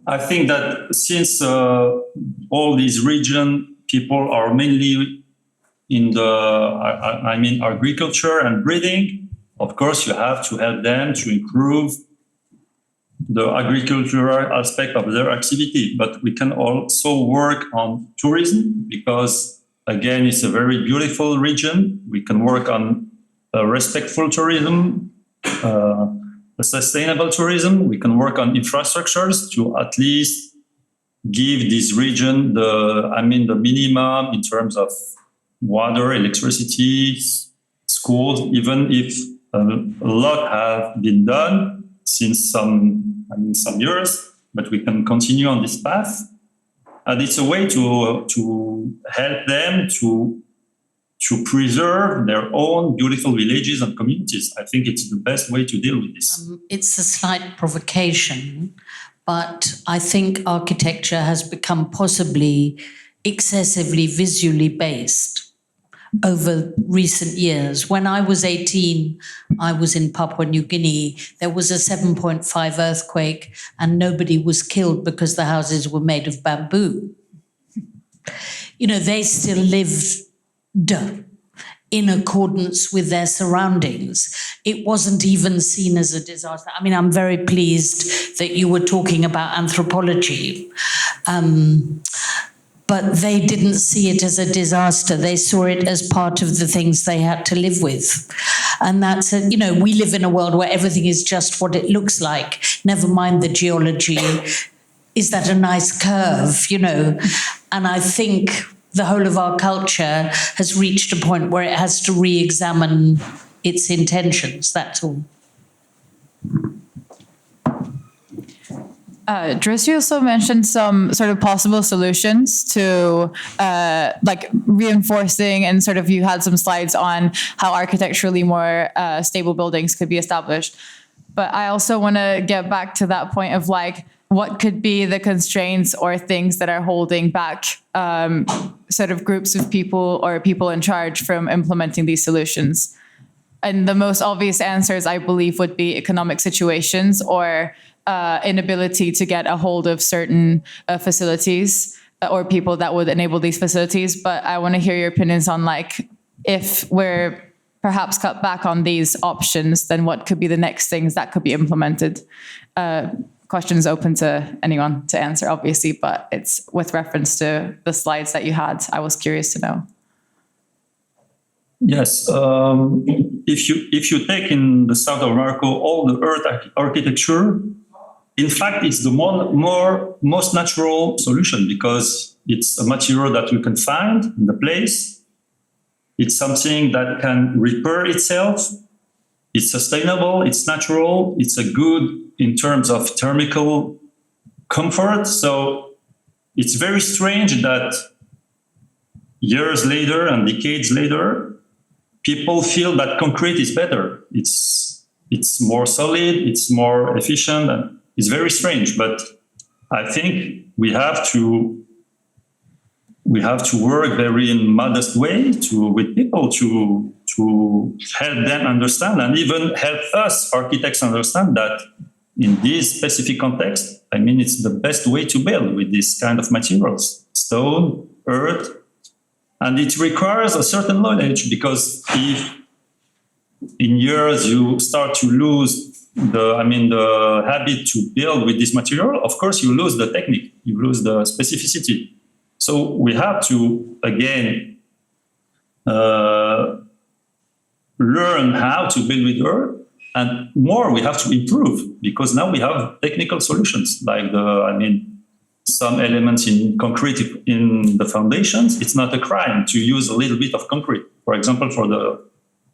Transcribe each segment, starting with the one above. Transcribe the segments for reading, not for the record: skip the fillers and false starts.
I think that since all these region people are mainly in the, I mean, agriculture and breeding, of course, you have to help them to improve the agricultural aspect of their activity. But we can also work on tourism because, again, it's a very beautiful region. We can work on respectful tourism, sustainable tourism. We can work on infrastructures to at least give this region the minimum in terms of water, electricity, schools, even if a lot have been done since some years, but we can continue on this path. And it's a way to help them to preserve their own beautiful villages and communities. I think it's the best way to deal with this. It's a slight provocation, but I think architecture has become possibly excessively visually based over recent years. When I was 18, I was in Papua New Guinea. There was a 7.5 earthquake and nobody was killed because the houses were made of bamboo. You know, they still lived in accordance with their surroundings. It wasn't even seen as a disaster. I mean, I'm very pleased that you were talking about anthropology. But they didn't see it as a disaster. They saw it as part of the things they had to live with. And that's, we live in a world where everything is just what it looks like. Never mind the geology. Is that a nice curve, And I think the whole of our culture has reached a point where it has to re-examine its intentions, that's all. Dries, you also mentioned some sort of possible solutions to like reinforcing, and sort of you had some slides on how architecturally more stable buildings could be established. But I also want to get back to that point of like, what could be the constraints or things that are holding back sort of groups of people or people in charge from implementing these solutions? And the most obvious answers, I believe, would be economic situations or inability to get a hold of certain facilities or people that would enable these facilities. But I want to hear your opinions on like, if we're perhaps cut back on these options, then what could be the next things that could be implemented? Questions open to anyone to answer, obviously, but it's with reference to the slides that you had. I was curious to know. Yes, if you take in the south of Morocco all the earth architecture, in fact, it's the most natural solution because it's a material that you can find in the place. It's something that can repair itself. It's sustainable. It's natural. It's a good in terms of thermal comfort. So it's very strange that years later and decades later, people feel that concrete is better. It's more solid. It's more efficient. And it's very strange, but I think we have to work very in modest way with people to help them understand and even help us architects understand that in this specific context, I mean, it's the best way to build with this kind of materials, stone, earth, and it requires a certain knowledge because if in years you start to lose the habit to build with this material, of course, you lose the technique, you lose the specificity. So we have to, again, learn how to build with earth, and more we have to improve because now we have technical solutions like some elements in concrete in the foundations. It's not a crime to use a little bit of concrete. For example, for the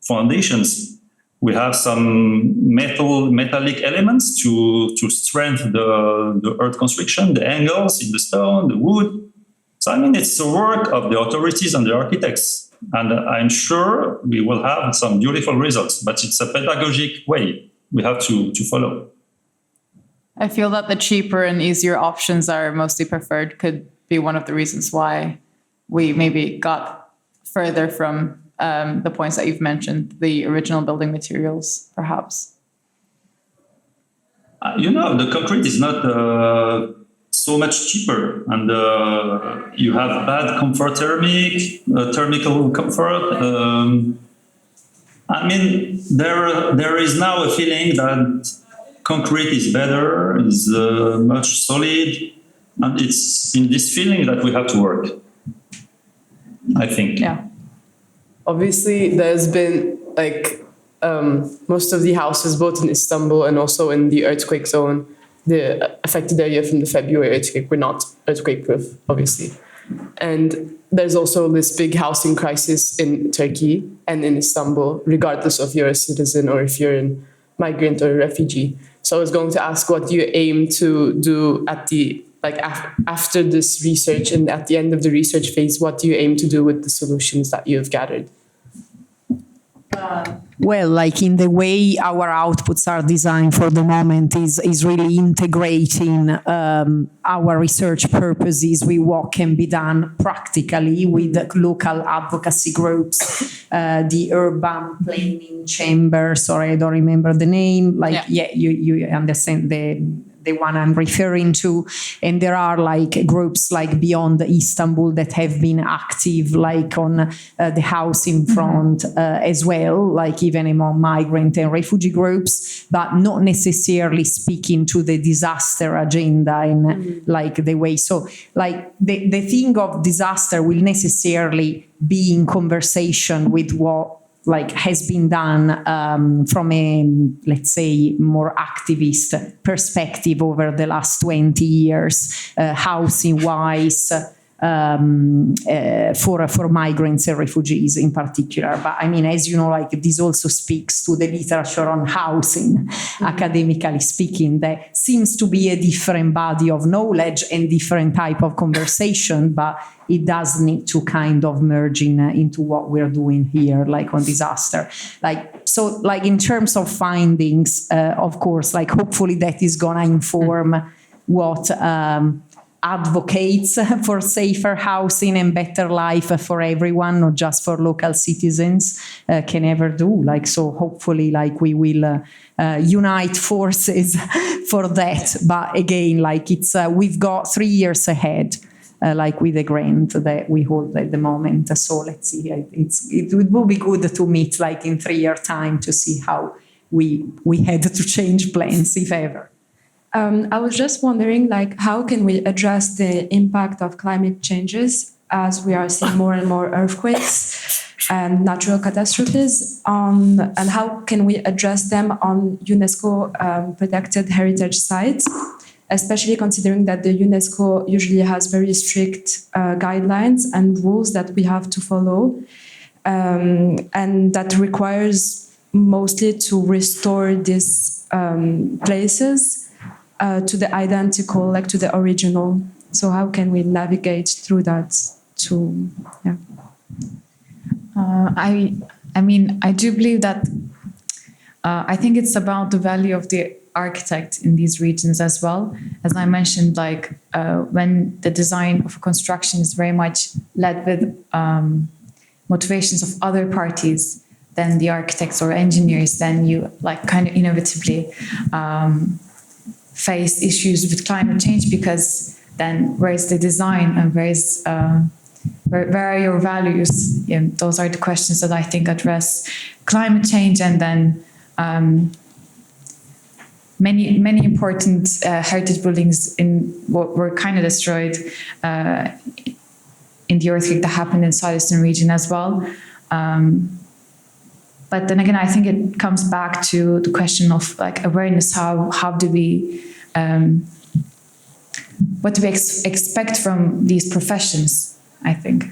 foundations, we have some metallic elements to strengthen the earth construction, the angles in the stone, the wood. So, it's the work of the authorities and the architects. And I'm sure we will have some beautiful results, but it's a pedagogic way we have to follow. I feel that the cheaper and easier options are mostly preferred could be one of the reasons why we maybe got further from the points that you've mentioned, the original building materials, perhaps. The concrete is not so much cheaper, and you have bad comfort thermical comfort. I mean, there is now a feeling that concrete is better, is much solid, and it's in this feeling that we have to work, I think. Yeah. Obviously, there's been most of the houses, both in Istanbul and also in the earthquake zone, the affected area from the February earthquake, were not earthquake proof, obviously. And there's also this big housing crisis in Turkey and in Istanbul, regardless of you're a citizen or if you're a migrant or a refugee. So I was going to ask, what do you aim to do at the after this research and at the end of the research phase? What do you aim to do with the solutions that you have gathered? Well, like in the way our outputs are designed for the moment is really integrating our research purposes with what can be done practically with local advocacy groups, the urban planning chamber. Sorry, I don't remember the name. You understand the one I'm referring to. And there are like groups like Beyond Istanbul that have been active like on the housing front as well, like even among migrant and refugee groups, but not necessarily speaking to the disaster agenda in like the way. So like the thing of disaster will necessarily be in conversation with what like has been done from a, let's say, more activist perspective over the last 20 years, housing-wise, for migrants and refugees in particular. But I mean, as you know, like this also speaks to the literature on housing, academically speaking. There seems to be a different body of knowledge and different type of conversation, but it does need to kind of merge into what we're doing here, like on disaster. So in terms of findings, of course, like hopefully that is gonna inform what advocates for safer housing and better life for everyone, not just for local citizens, can ever do. Like, so hopefully like we will unite forces for that. But again, like it's, we've got 3 years ahead. Like with the grant that we hold at the moment. So let's see, it will be good to meet like in 3 years' time to see how we had to change plans, if ever. I was just wondering, like, how can we address the impact of climate changes as we are seeing more and more earthquakes and natural catastrophes, and how can we address them on UNESCO protected heritage sites? Especially considering that the UNESCO usually has very strict guidelines and rules that we have to follow, and that requires mostly to restore these places to the identical, like to the original. So how can we navigate through that? I mean, I do believe that I think it's about the value of the architect in these regions as well. As I mentioned, like when the design of a construction is very much led with motivations of other parties than the architects or engineers, then you like kind of inevitably face issues with climate change, because then where is the design and where are your values? Those are the questions that I think address climate change. And then many important heritage buildings were kind of destroyed in the earthquake that happened in Southeastern region as well. But then again, I think it comes back to the question of like awareness. How do we what do we expect from these professions? I think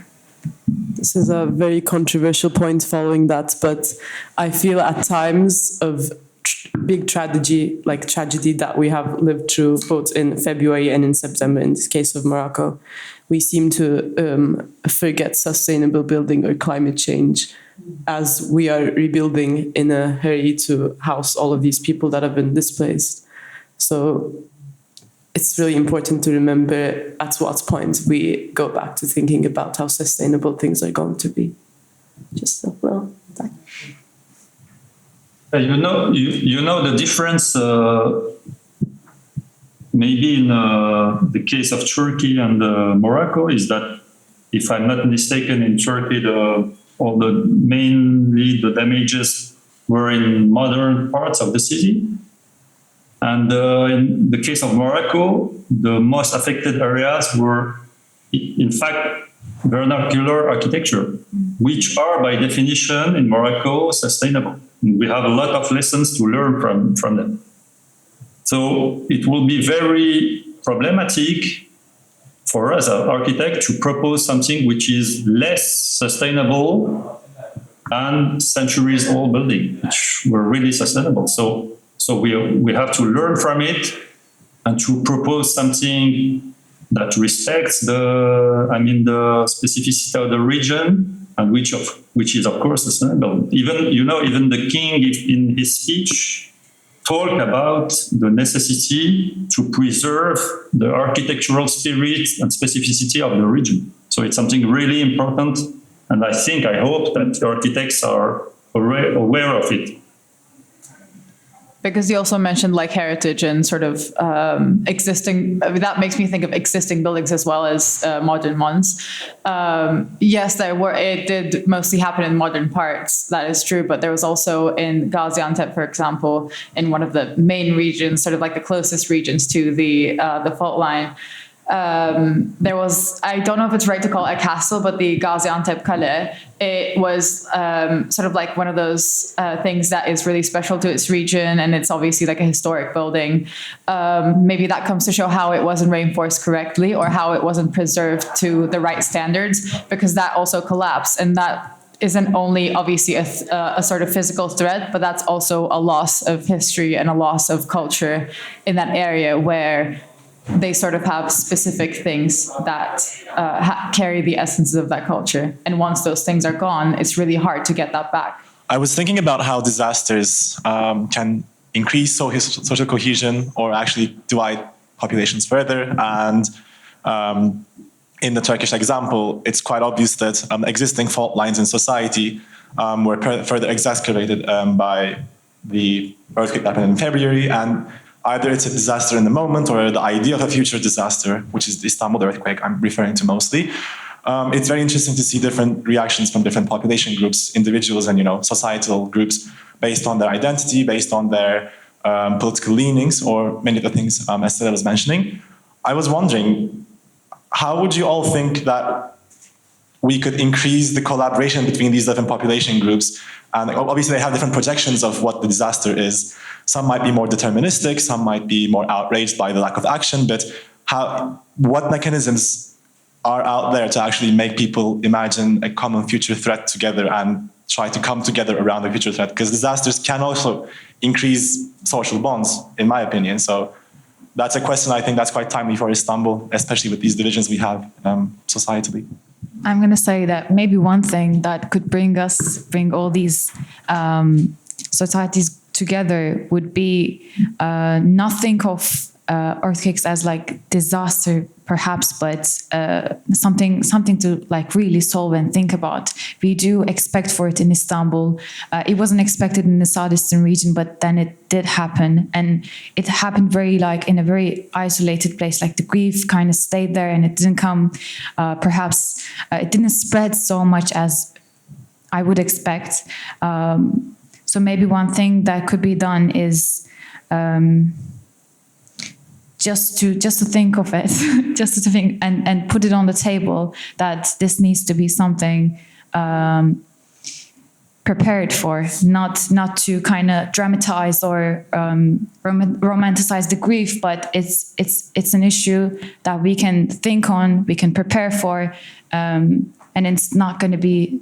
this is a very controversial point following that, but I feel at times of big tragedy that we have lived through both in February and in September, in this case of Morocco, we seem to forget sustainable building or climate change as we are rebuilding in a hurry to house all of these people that have been displaced. So it's really important to remember at what point we go back to thinking about how sustainable things are going to be. Just a little time. You know the difference maybe in the case of Turkey and Morocco is that, if I'm not mistaken, in Turkey, mainly the damages were in modern parts of the city. And in the case of Morocco, the most affected areas were, in fact, vernacular architecture, which are by definition in Morocco sustainable. We have a lot of lessons to learn from them. So it will be very problematic for us, as architects, to propose something which is less sustainable than centuries-old buildings, which were really sustainable. So we have to learn from it and to propose something that respects the specificity of the region, and which is of course sustainable. Even the king, in his speech, talked about the necessity to preserve the architectural spirit and specificity of the region. So it's something really important, and I hope that the architects are aware of it. Because you also mentioned like heritage and sort of existing, that makes me think of existing buildings as well as modern ones. Yes, it did mostly happen in modern parts, that is true, but there was also in Gaziantep, for example, in one of the main regions, sort of like the closest regions to the fault line, there was, I don't know if it's right to call it a castle, but the Gaziantep Kale, it was sort of like one of those things that is really special to its region, and it's obviously like a historic building. Maybe that comes to show how it wasn't reinforced correctly, or how it wasn't preserved to the right standards, because that also collapsed, and that isn't only obviously a sort of physical threat, but that's also a loss of history and a loss of culture in that area where they sort of have specific things that carry the essence of that culture. And once those things are gone, it's really hard to get that back. I was thinking about how disasters can increase social cohesion or actually divide populations further. And in the Turkish example, it's quite obvious that existing fault lines in society were further exacerbated by the earthquake that happened in February. And either it's a disaster in the moment or the idea of a future disaster, which is the Istanbul earthquake I'm referring to mostly. It's very interesting to see different reactions from different population groups, individuals and societal groups, based on their identity, based on their political leanings, or many of the things Estella was mentioning. I was wondering, how would you all think that we could increase the collaboration between these different population groups? And obviously they have different projections of what the disaster is. Some might be more deterministic, some might be more outraged by the lack of action, but what mechanisms are out there to actually make people imagine a common future threat together and try to come together around the future threat? Because disasters can also increase social bonds, in my opinion. So that's a question I think that's quite timely for Istanbul, especially with these divisions we have societally. I'm going to say that maybe one thing that could bring all these societies together would be not think of earthquakes as like disaster, perhaps, but something to like really solve and think about. We do expect for it in Istanbul. It wasn't expected in the southeastern region, but then it did happen, and it happened very like in a very isolated place. Like the grief kind of stayed there, and it didn't come. Perhaps it didn't spread so much as I would expect. So maybe one thing that could be done is just to think of it, just to think and put it on the table that this needs to be something prepared for, not to kind of dramatize or romanticize the grief, but it's an issue that we can think on, we can prepare for, and it's not going to be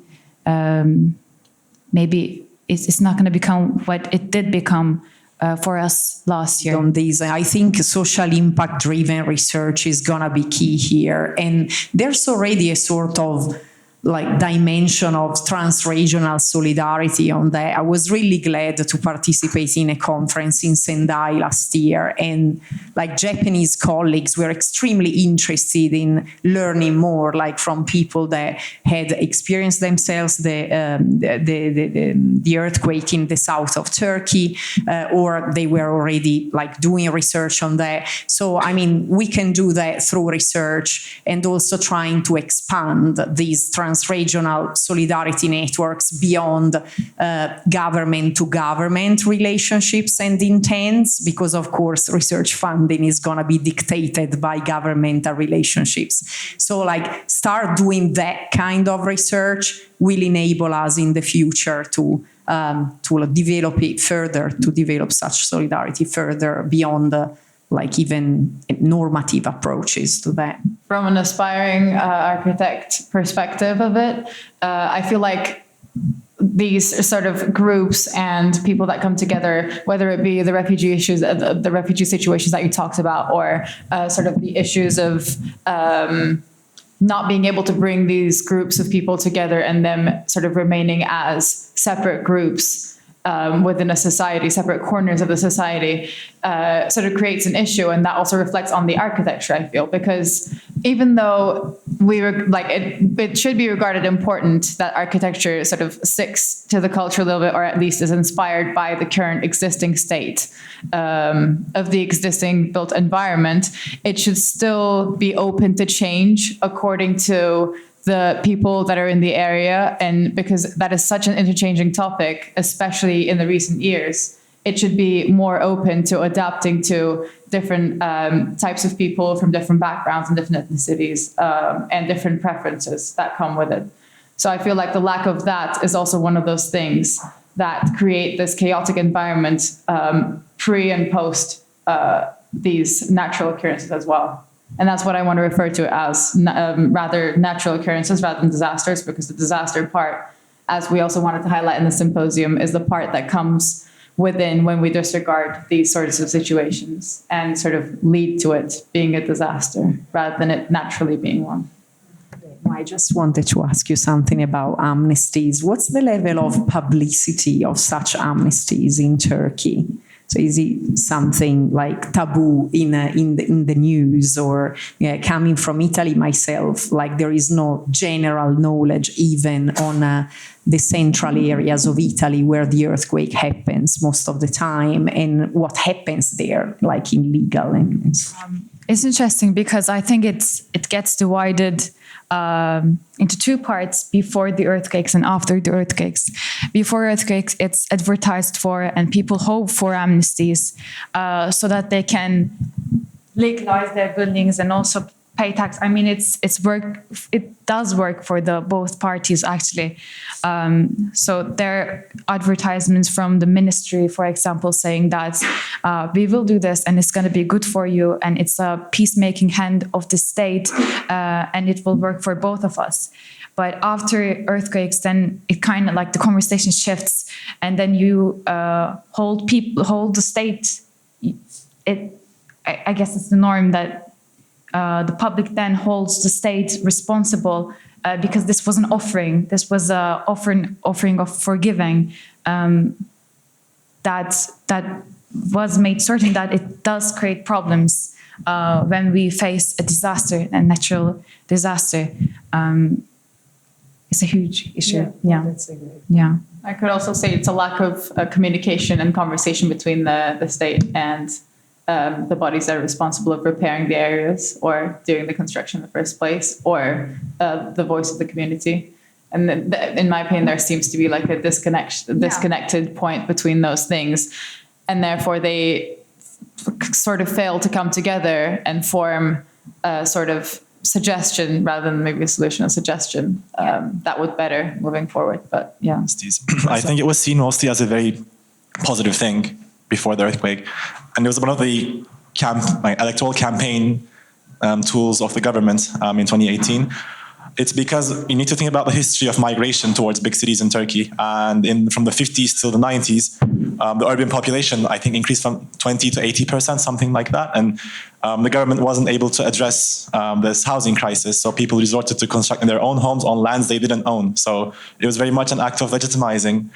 maybe it's not going to become what it did become for us last year. On this, I think social impact-driven research is going to be key here. And there's already a sort of like dimension of trans-regional solidarity on that. I was really glad to participate in a conference in Sendai last year, and like Japanese colleagues were extremely interested in learning more, like from people that had experienced themselves the earthquake in the south of Turkey, or they were already like doing research on that. So I mean, we can do that through research and also trying to expand these trans-regional solidarity networks beyond government to government relationships and intents, because of course research funding is going to be dictated by governmental relationships. So like start doing that kind of research will enable us in the future to develop it further, to develop such solidarity further beyond like even normative approaches to that. From an aspiring architect perspective of it, I feel like these sort of groups and people that come together, whether it be the refugee issues, the refugee situations that you talked about, or sort of the issues of not being able to bring these groups of people together and them sort of remaining as separate groups within a society, separate corners of the society, sort of creates an issue. And that also reflects on the architecture, I feel, because even though we were like, it should be regarded important that architecture sort of sticks to the culture a little bit, or at least is inspired by the current existing state of the existing built environment, it should still be open to change according to the people that are in the area. And because that is such an interchanging topic, especially in the recent years, it should be more open to adapting to different types of people from different backgrounds and different ethnicities and different preferences that come with it. So I feel like the lack of that is also one of those things that create this chaotic environment pre and post these natural occurrences as well. And that's what I want to refer to as rather natural occurrences rather than disasters, because the disaster part, as we also wanted to highlight in the symposium, is the part that comes within when we disregard these sorts of situations and sort of lead to it being a disaster rather than it naturally being one. I just wanted to ask you something about amnesties. What's the level of publicity of such amnesties in Turkey? So is it something like taboo in the news, or coming from Italy myself, like there is no general knowledge even on the central areas of Italy where the earthquake happens most of the time, and what happens there, like in legal and It's interesting because I think it gets divided into two parts: before the earthquakes and after the earthquakes. Before earthquakes, it's advertised for, and people hope for amnesties so that they can legalize their buildings and also pay tax. I mean, it does work for both parties actually. So there are advertisements from the ministry, for example, saying that we will do this and it's going to be good for you, and it's a peacemaking hand of the state, and it will work for both of us. But after earthquakes, then it kind of like the conversation shifts, and then you hold the state. I guess it's the norm that the public then holds the state responsible because this was an offering. This was an offering of forgiving that was made certain that it does create problems when we face a disaster, a natural disaster. It's a huge issue. Yeah. I could also say it's a lack of communication and conversation between the state and the bodies that are responsible of repairing the areas or doing the construction in the first place, or the voice of the community. And in my opinion, there seems to be like a disconnected point between those things. And therefore they sort of fail to come together and form a sort of suggestion rather than maybe a solution, a suggestion that would better moving forward. But yeah. I think it was seen mostly as a very positive thing before the earthquake. And it was one of the electoral campaign tools of the government in 2018. It's because you need to think about the history of migration towards big cities in Turkey. And from the 50s till the 90s, the urban population, I think, increased from 20 to 80%, something like that. And the government wasn't able to address this housing crisis. So people resorted to constructing their own homes on lands they didn't own. So it was very much an act of legitimizing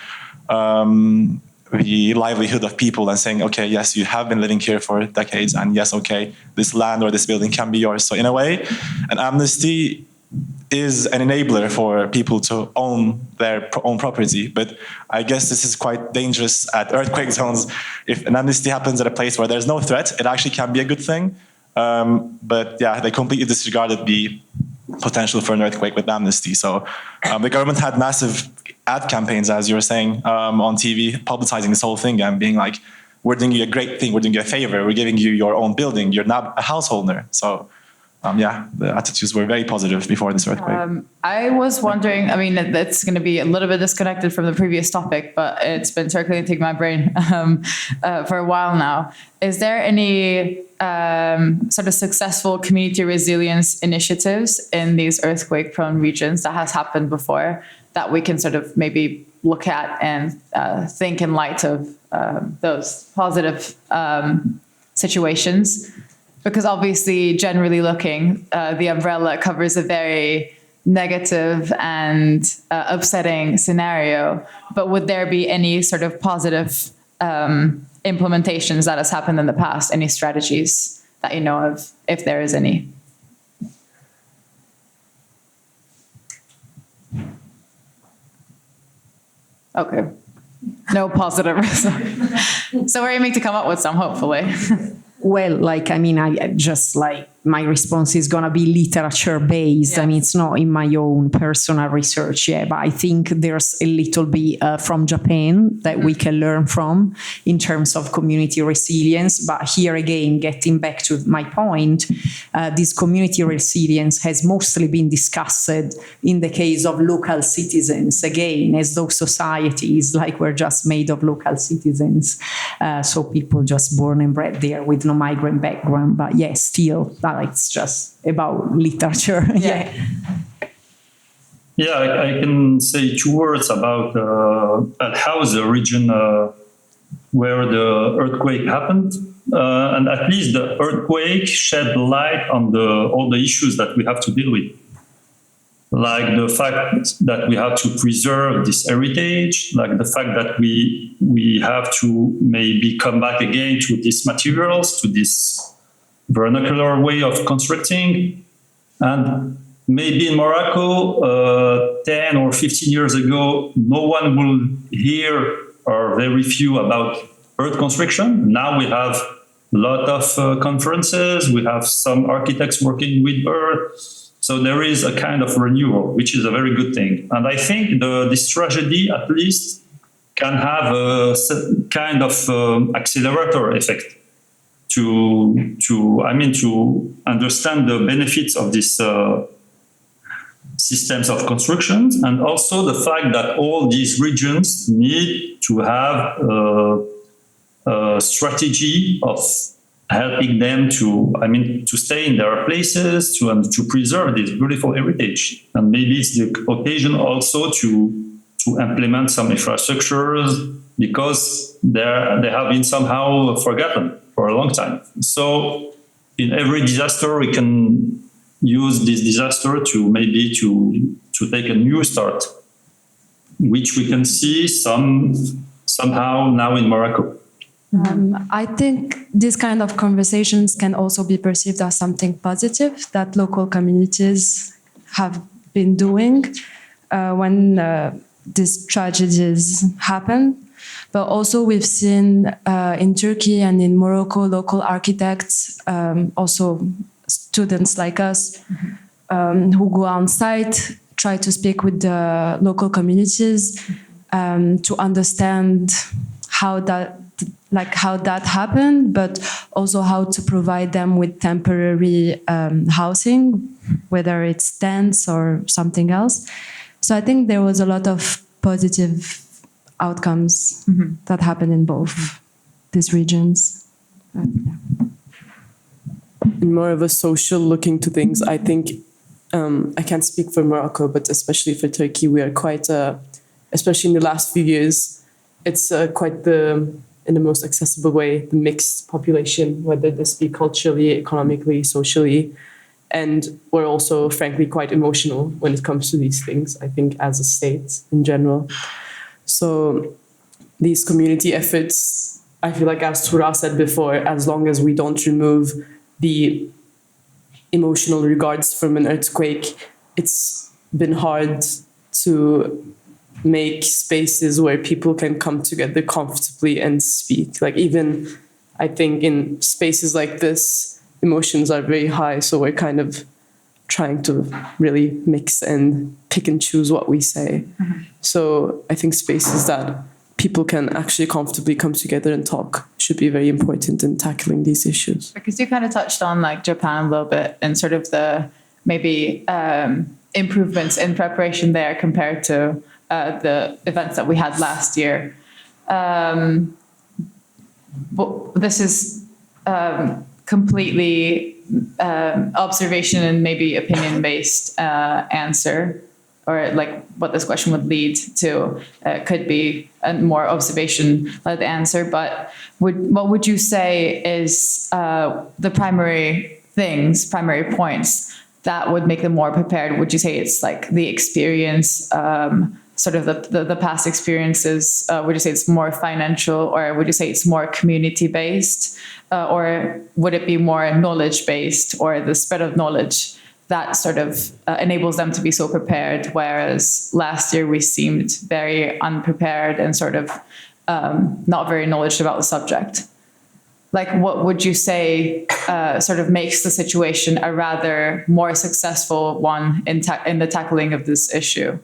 the livelihood of people and saying, okay, yes, you have been living here for decades, and yes, okay, this land or this building can be yours. So in a way, an amnesty is an enabler for people to own their own property. But I guess this is quite dangerous at earthquake zones. If an amnesty happens at a place where there's no threat, it actually can be a good thing. But yeah, they completely disregarded the potential for an earthquake with amnesty. So the government had massive ad campaigns, as you were saying, on TV, publicizing this whole thing and being like, we're doing you a great thing, we're doing you a favor, we're giving you your own building, you're now a householder. So yeah, the attitudes were very positive before this earthquake. I was wondering, I mean, that's going to be a little bit disconnected from the previous topic, but it's been circulating my brain for a while now. Is there any sort of successful community resilience initiatives in these earthquake-prone regions that has happened before that we can sort of maybe look at and think in light of those positive situations? Because obviously, generally looking, the umbrella covers a very negative and upsetting scenario. But would there be any sort of positive implementations that has happened in the past? Any strategies that you know of, if there is any? Okay. No positive result. So we're aiming to come up with some, hopefully. Well, like, I mean, I just like my response is going to be literature based. I mean, it's not in my own personal research yet, but I think there's a little bit from Japan that we can learn from in terms of community resilience. But here again, getting back to my point, this community resilience has mostly been discussed in the case of local citizens, again, as though societies like we're just made of local citizens. So people just born and bred there with no migrant background. But yes, still, it's just about literature. Yeah. Yeah, I can say 2 words about how the region where the earthquake happened. And at least the earthquake shed light on all the issues that we have to deal with. Like the fact that we have to preserve this heritage, like the fact that we have to maybe come back again to these materials, to this vernacular way of constructing. And maybe in Morocco, 10 or 15 years ago, no one will hear or very few about earth construction. Now we have a lot of conferences, we have some architects working with earth. So there is a kind of renewal, which is a very good thing. And I think this tragedy, at least, can have a kind of accelerator effect to understand the benefits of these systems of constructions, and also the fact that all these regions need to have a strategy of helping them to stay in their places, to preserve this beautiful heritage. And maybe it's the occasion also to implement some infrastructures, because they have been somehow forgotten for a long time. So in every disaster, we can use this disaster to take a new start, which we can see somehow now in Morocco. I think these kind of conversations can also be perceived as something positive that local communities have been doing when these tragedies happen. But also we've seen in Turkey and in Morocco, local architects, also students like us, who go on site, try to speak with the local communities to understand how that happened, but also how to provide them with temporary housing, whether it's tents or something else. So I think there was a lot of positive outcomes that happened in both these regions. More of a social looking to things. I think, I can't speak for Morocco, but especially for Turkey, we are quite, especially in the last few years, it's quite in the most accessible way, the mixed population, whether this be culturally, economically, socially. And we're also, frankly, quite emotional when it comes to these things, I think, as a state in general. So these community efforts, I feel like, as Tura said before, as long as we don't remove the emotional regards from an earthquake, it's been hard to make spaces where people can come together comfortably and speak. Like, even I think in spaces like this, emotions are very high, so we're kind of trying to really mix and pick and choose what we say. So I think spaces that people can actually comfortably come together and talk should be very important in tackling these issues. Because you kind of touched on like Japan a little bit and sort of the maybe improvements in preparation there compared to the events that we had last year. But this is completely observation and maybe opinion-based answer, or like what this question would lead to could be a more observation-led answer. But what would you say is the primary points that would make them more prepared? Would you say it's like the experience, sort of the past experiences? Would you say it's more financial, or would you say it's more community-based? Or would it be more knowledge-based, or the spread of knowledge that sort of enables them to be so prepared, whereas last year we seemed very unprepared and sort of not very knowledgeable about the subject? Like, what would you say sort of makes the situation a rather more successful one in the tackling of this issue?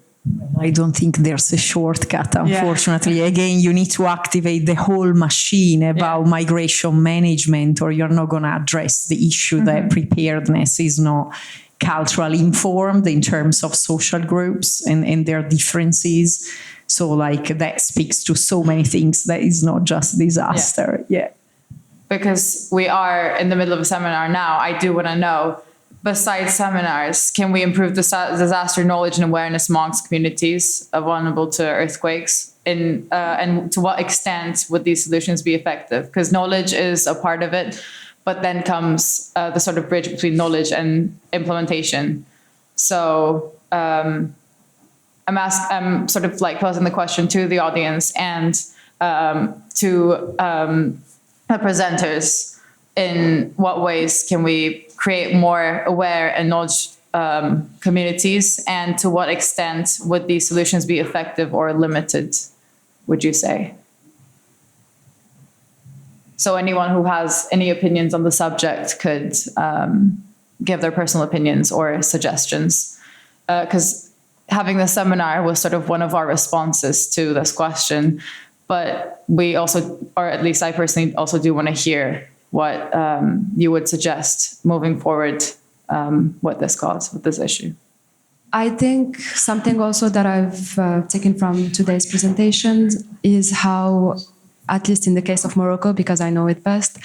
I don't think there's a shortcut, unfortunately. Yeah. Again, you need to activate the whole machine about migration management, or you're not going to address the issue that preparedness is not culturally informed in terms of social groups and their differences. So like that speaks to so many things that is not just disaster. Yeah. Because we are in the middle of a seminar now, I do want to know, besides seminars, can we improve the disaster knowledge and awareness amongst communities vulnerable to earthquakes? And to what extent would these solutions be effective? Because knowledge is a part of it, but then comes the sort of bridge between knowledge and implementation. So I'm sort of like posing the question to the audience and to the presenters: in what ways can we create more aware and knowledge communities, and to what extent would these solutions be effective or limited, would you say? So anyone who has any opinions on the subject could give their personal opinions or suggestions. Because having the seminar was sort of one of our responses to this question, but we also, or at least I personally also do want to hear what you would suggest moving forward with this cause, with this issue. I think something also that I've taken from today's presentations is how, at least in the case of Morocco, because I know it best,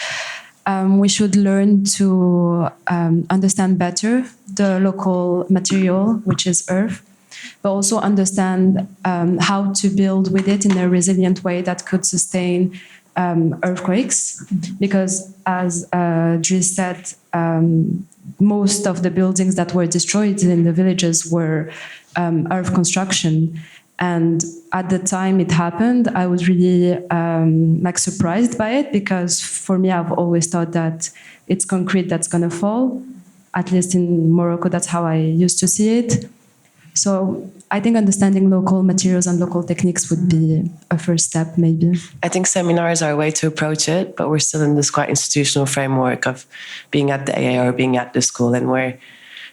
we should learn to understand better the local material, which is earth, but also understand how to build with it in a resilient way that could sustain earthquakes. Because as Dries said, most of the buildings that were destroyed in the villages were earth construction. And at the time it happened, I was really surprised by it, because for me, I've always thought that it's concrete that's going to fall. At least in Morocco, that's how I used to see it. So I think understanding local materials and local techniques would be a first step, maybe. I think seminars are a way to approach it, but we're still in this quite institutional framework of being at the AA or being at the school, and we're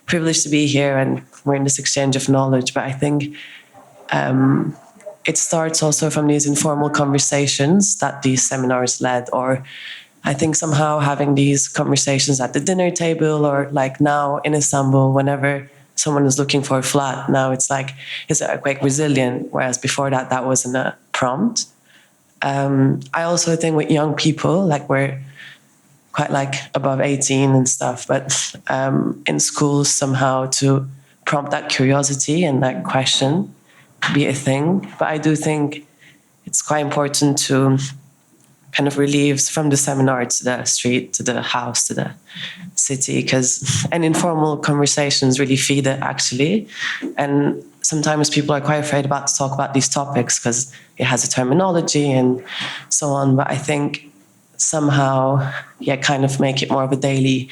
privileged to be here and we're in this exchange of knowledge. But I think it starts also from these informal conversations that these seminars led, or I think somehow having these conversations at the dinner table, or like now in Istanbul, whenever someone is looking for a flat, now it's like, is the earthquake resilient? Whereas before that, that wasn't a prompt. I also think with young people, like we're quite like above 18 and stuff, but in schools somehow to prompt that curiosity and that question be a thing. But I do think it's quite important to kind of relieve from the seminar to the street, to the house, to the city, because an informal conversations really feed it, actually. And sometimes people are quite afraid about to talk about these topics because it has a terminology and so on. But I think somehow, kind of make it more of a daily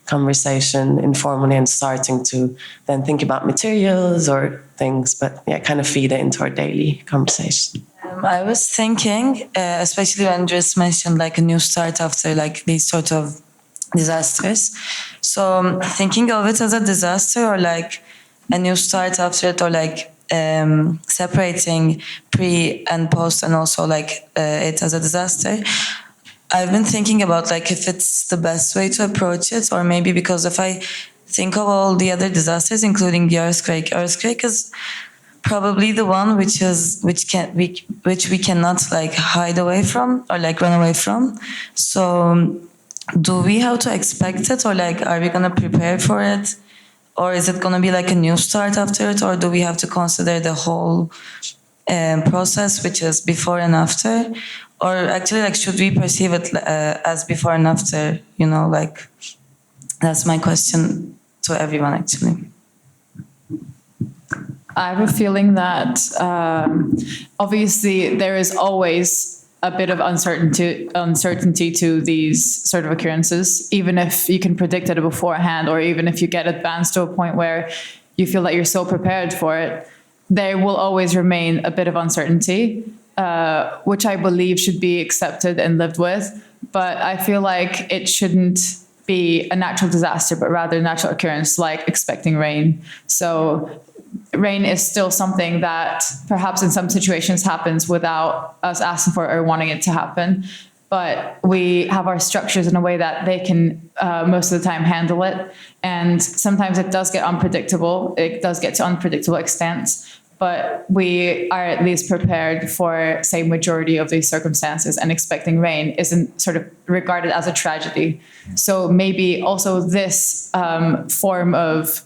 conversation informally and starting to then think about materials or things, but kind of feed it into our daily conversation. I was thinking, especially when just mentioned like a new start after like these sort of disasters. So thinking of it as a disaster or like a new start after it, or like separating pre and post, and also like it as a disaster. I've been thinking about like if it's the best way to approach it, or maybe because if I think of all the other disasters, including the earthquake is probably the one which we cannot like hide away from or like run away from. So do we have to expect it, or like are we gonna prepare for it, or is it gonna be like a new start after it, or do we have to consider the whole process, which is before and after? Or actually, like, should we perceive it as before and after? You know, like, that's my question to everyone, actually. I have a feeling that obviously there is always a bit of uncertainty to these sort of occurrences, even if you can predict it beforehand, or even if you get advanced to a point where you feel that you're so prepared for it, there will always remain a bit of uncertainty. Which I believe should be accepted and lived with. But I feel like it shouldn't be a natural disaster, but rather a natural occurrence, like expecting rain. So rain is still something that perhaps in some situations happens without us asking for it or wanting it to happen. But we have our structures in a way that they can most of the time handle it. And sometimes it does get unpredictable. It does get to unpredictable extents. But we are at least prepared for, say, majority of these circumstances, and expecting rain isn't sort of regarded as a tragedy. So maybe also this form of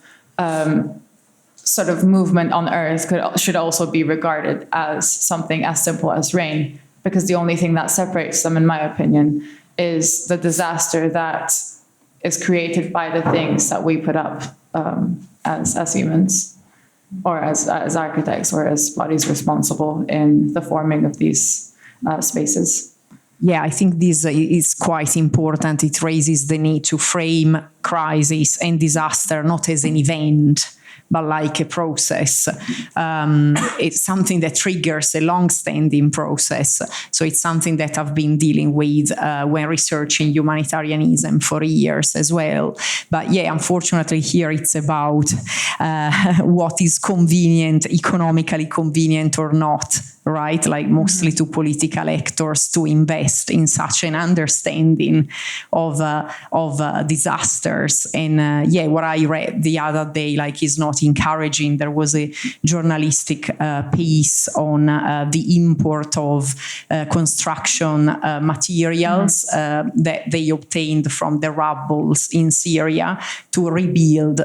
sort of movement on Earth should also be regarded as something as simple as rain, because the only thing that separates them, in my opinion, is the disaster that is created by the things that we put up as humans, or as architects, or as bodies responsible in the forming of these spaces. Yeah, I think this is quite important. It raises the need to frame crisis and disaster not as an event, but like a process. It's something that triggers a long-standing process. So it's something that I've been dealing with when researching humanitarianism for years as well. But yeah, unfortunately here it's about what is convenient, economically convenient or not, right? Like mostly to political actors to invest in such an understanding of disasters. And what I read the other day, like, is not encouraging. There was a journalistic piece on the import of construction materials that they obtained from the rubbles in Syria to rebuild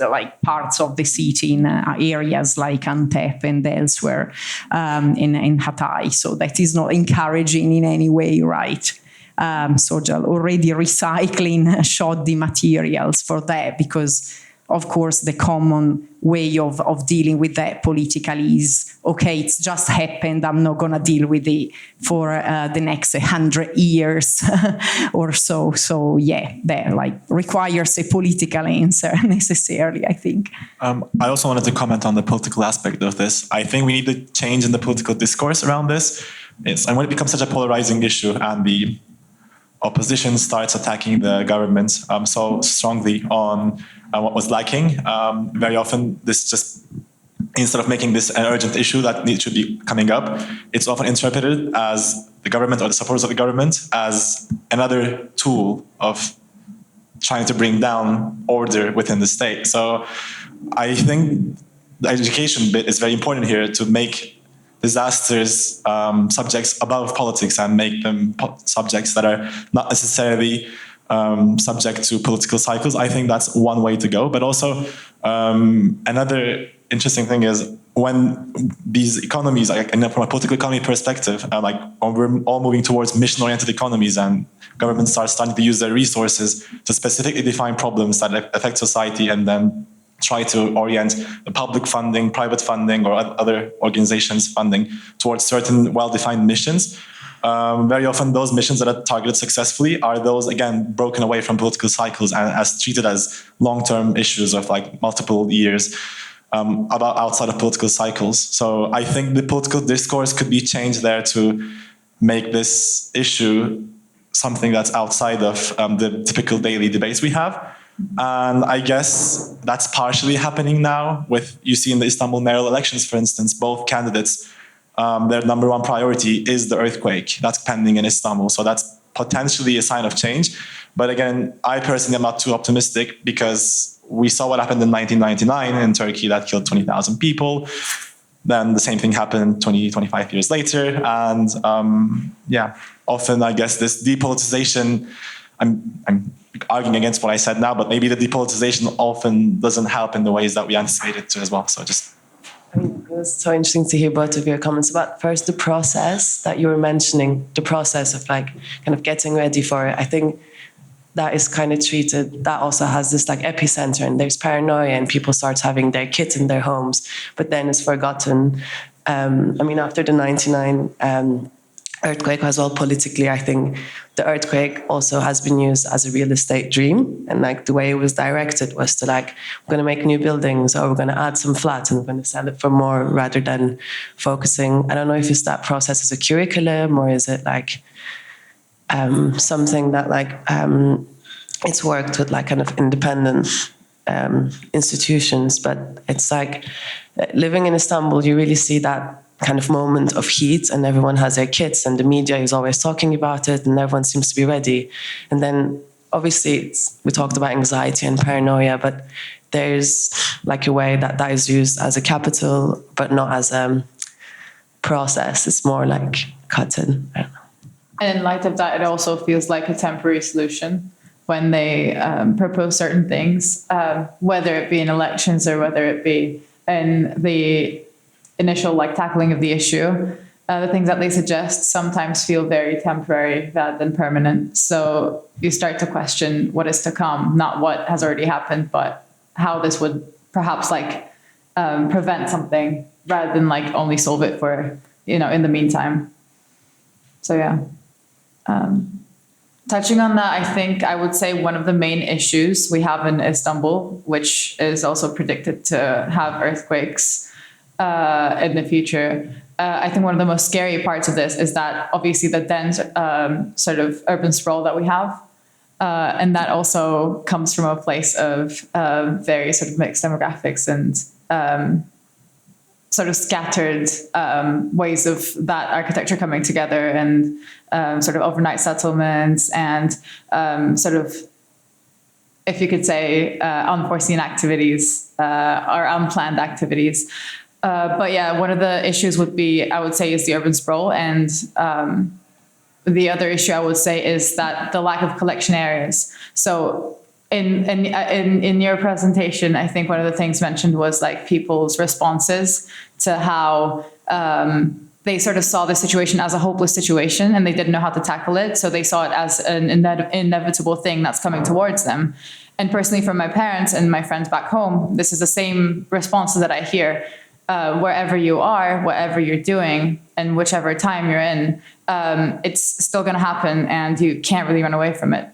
like parts of the city in areas like Antep and elsewhere. In Hatay. So that is not encouraging in any way, right? So already recycling shoddy materials for that, because of course the common way of dealing with that politically is, okay, it's just happened, I'm not going to deal with it for the next 100 years or so. So yeah, that like requires a political answer necessarily, I think. I also wanted to comment on the political aspect of this. I think we need a change in the political discourse around this. And when it becomes such a polarizing issue and the opposition starts attacking the government so strongly on what was lacking, very often this just, instead of making this an urgent issue that should be coming up, it's often interpreted as the government or the supporters of the government as another tool of trying to bring down order within the state. So I think the education bit is very important here, to make disasters subjects above politics and make them subjects that are not necessarily subject to political cycles. I think that's one way to go. But also another interesting thing is when these economies, like from a political economy perspective, like when we're all moving towards mission-oriented economies and governments are starting to use their resources to specifically define problems that affect society and then try to orient the public funding, private funding, or other organizations' funding towards certain well-defined missions. Very often those missions that are targeted successfully are those, again, broken away from political cycles and as treated as long-term issues of like multiple years. About outside of political cycles. So I think the political discourse could be changed there to make this issue something that's outside of the typical daily debates we have. And I guess that's partially happening now with, you see in the Istanbul mayoral elections, for instance, both candidates, their number one priority is the earthquake that's pending in Istanbul. So that's potentially a sign of change. But again, I personally am not too optimistic because we saw what happened in 1999 in Turkey that killed 20,000 people. Then the same thing happened 20, 25 years later. And often I guess this depoliticization, I'm arguing against what I said now, but maybe the depoliticization often doesn't help in the ways that we anticipated to as well. So just... I mean, it was so interesting to hear both of your comments about first the process that you were mentioning, the process of like kind of getting ready for it. I think that is kind of treated, that also has this like epicenter, and there's paranoia and people start having their kids in their homes, but then it's forgotten. I mean, after the 99 earthquake as well, politically, I think the earthquake also has been used as a real estate dream. And like the way it was directed was to like, we're going to make new buildings, or we're going to add some flats and we're going to sell it for more, rather than focusing. I don't know if it's that process as a curriculum, or is it like something that like it's worked with like kind of independent institutions. But it's like living in Istanbul, you really see that kind of moment of heat, and everyone has their kids and the media is always talking about it and everyone seems to be ready. And then obviously we talked about anxiety and paranoia, but there's like a way that that is used as a capital, but not as a process. It's more like cut in. I don't know. And in light of that, it also feels like a temporary solution when they propose certain things, whether it be in elections or whether it be in the initial like tackling of the issue. The things that they suggest sometimes feel very temporary rather than permanent. So you start to question what is to come, not what has already happened, but how this would perhaps like prevent something rather than like only solve it for, in the meantime. So yeah. Touching on that, I think I would say one of the main issues we have in Istanbul, which is also predicted to have earthquakes in the future. I think one of the most scary parts of this is that obviously the dense sort of urban sprawl that we have, and that also comes from a place of very sort of mixed demographics and sort of scattered ways of that architecture coming together, and sort of overnight settlements and sort of, if you could say, unforeseen activities or unplanned activities. But yeah, one of the issues would be, I would say, is the urban sprawl. And the other issue I would say is that the lack of collection areas. So in your presentation, I think one of the things mentioned was like people's responses to how they sort of saw the situation as a hopeless situation and they didn't know how to tackle it. So they saw it as an inevitable thing that's coming towards them. And personally, from my parents and my friends back home, this is the same responses that I hear. Wherever you are, whatever you're doing, and whichever time you're in, it's still going to happen and you can't really run away from it.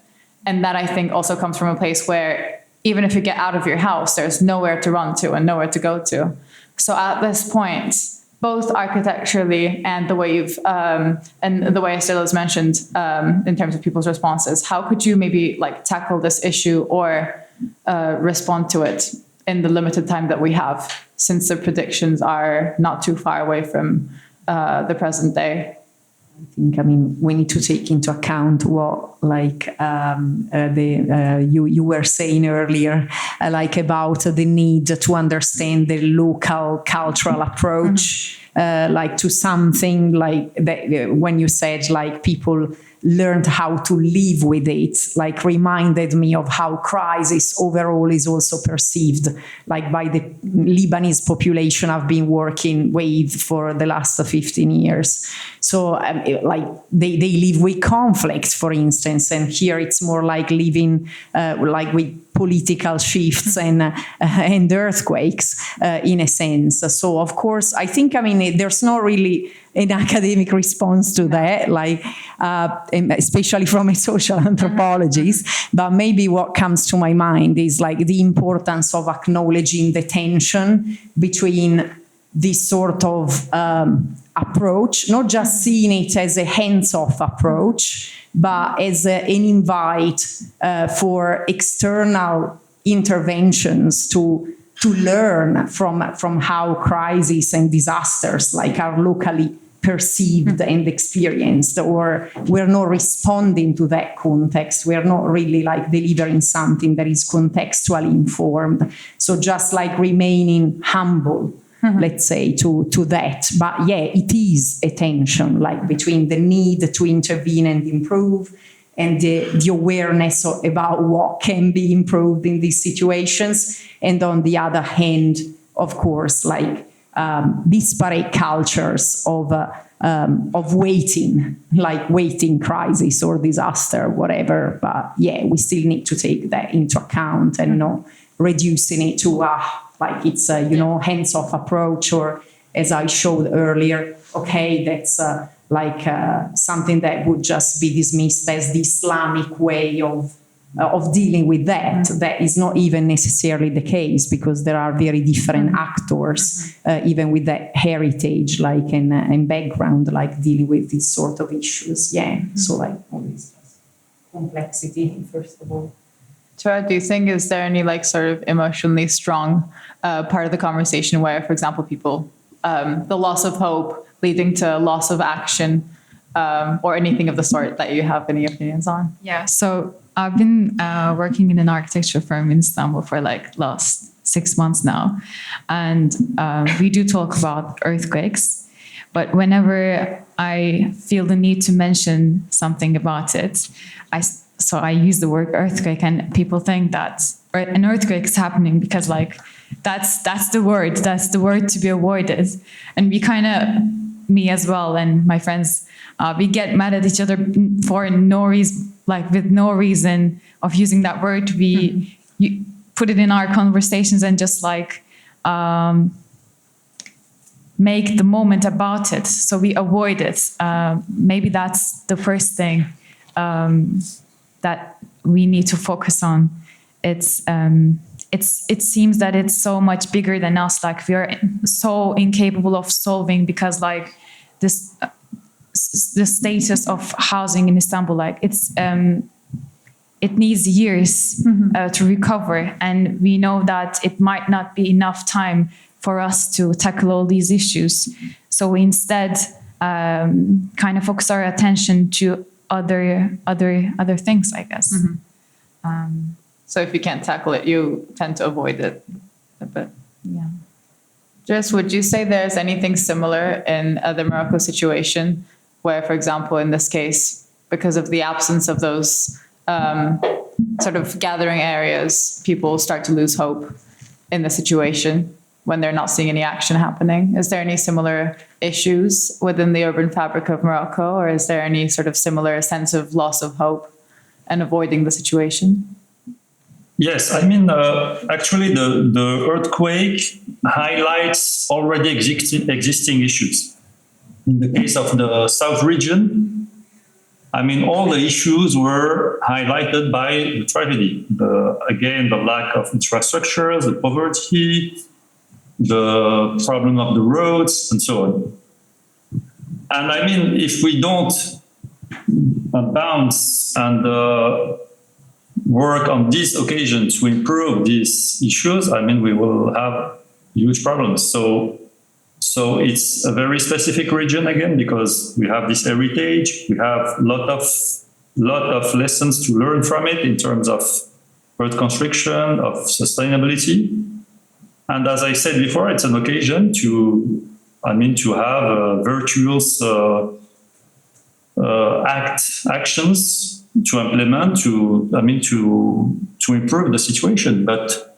And that, I think, also comes from a place where even if you get out of your house, there's nowhere to run to and nowhere to go to. So at this point, both architecturally and the way you've, and the way Estela has mentioned in terms of people's responses, how could you maybe like tackle this issue or respond to it in the limited time that we have, since the predictions are not too far away from the present day? I mean, we need to take into account what, like, you were saying earlier, like about the need to understand the local cultural approach, like to something like that, when you said like people learned how to live with it, like reminded me of how crisis overall is also perceived, like by the Lebanese population I've been working with for the last 15 years. So like they live with conflict, for instance, and here it's more like living like with political shifts and earthquakes in a sense. So of course, I think, I mean, there's not really an academic response to that, like especially from a social anthropologist. But maybe what comes to my mind is like the importance of acknowledging the tension between this sort of approach, not just seeing it as a hands-off approach, but as an invite for external interventions to learn from how crises and disasters like are locally perceived and experienced, or we're not responding to that context. We're not really like delivering something that is contextually informed. So just like remaining humble, let's say, to that. But yeah, it is a tension like between the need to intervene and improve and the awareness about what can be improved in these situations. And on the other hand, of course, like disparate cultures of waiting, like waiting crisis or disaster, whatever. But yeah, we still need to take that into account and not reducing it to like it's a, hands-off approach, or as I showed earlier, okay, that's like something that would just be dismissed as the Islamic way of dealing with that. That is not even necessarily the case, because there are very different actors, even with that heritage, like and background, like dealing with these sort of issues. Yeah. So like all this complexity, first of all. Tura, do you think, is there any like sort of emotionally strong part of the conversation where, for example, people, the loss of hope leading to loss of action, or anything of the sort that you have any opinions on? Yeah, so I've been working in an architecture firm in Istanbul for like last 6 months now. And we do talk about earthquakes, but whenever I feel the need to mention something about it, I use the word earthquake, and people think that an earthquake is happening because like that's the word to be avoided. And we kind of, me as well and my friends, we get mad at each other for no reason, like with no reason of using that word. We put it in our conversations and just like make the moment about it, so we avoid it. Maybe that's the first thing that we need to focus on. It seems that it's so much bigger than us. Like we are so incapable of solving, because like this, the status of housing in Istanbul, like it needs years to recover, and we know that it might not be enough time for us to tackle all these issues. So we instead kind of focus our attention to other things, I guess. So if you can't tackle it, you tend to avoid it a bit. Yeah. Jess, would you say there's anything similar in the Morocco situation where, for example, in this case, because of the absence of those sort of gathering areas, people start to lose hope in the situation when they're not seeing any action happening? Is there any similar issues within the urban fabric of Morocco, or is there any sort of similar sense of loss of hope and avoiding the situation? Yes, I mean, actually, the earthquake highlights already existing issues. In the case of the South region, I mean, all the issues were highlighted by the tragedy. Again, the lack of infrastructure, the poverty, the problem of the roads, and so on. And I mean, if we don't bounce and work on this occasion to improve these issues, I mean, we will have huge problems. So it's a very specific region again, because we have this heritage, we have a lot of lessons to learn from it in terms of reconstruction, of sustainability. And as I said before, it's an occasion to have a virtuous actions to implement to improve the situation. But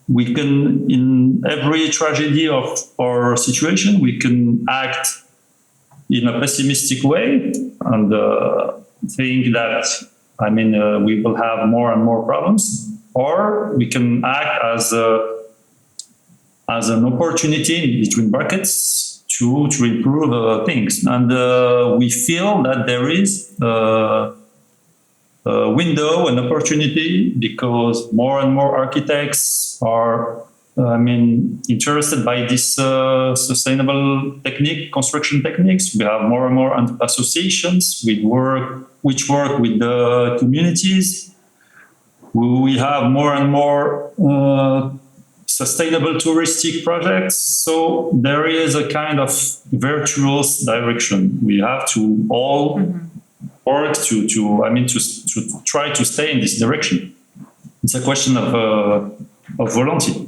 we can, in every tragedy of our situation, we can act in a pessimistic way and think that we will have more and more problems, or we can act as an opportunity, between brackets, to improve things. And we feel that there is a window, an opportunity, because more and more architects are interested by this sustainable construction techniques. We have more and more associations which work with the communities. We have more and more sustainable touristic projects. So there is a kind of virtuous direction. We have to all work to try to stay in this direction. It's a question of volunteer.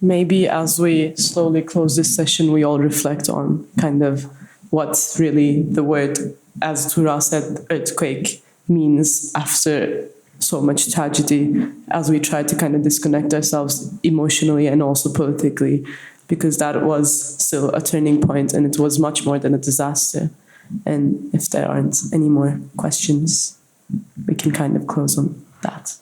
Maybe as we slowly close this session, we all reflect on kind of what really the word, as Tura said, earthquake means after so much tragedy, as we try to kind of disconnect ourselves emotionally and also politically, because that was still a turning point and it was much more than a disaster. And if there aren't any more questions, we can kind of close on that.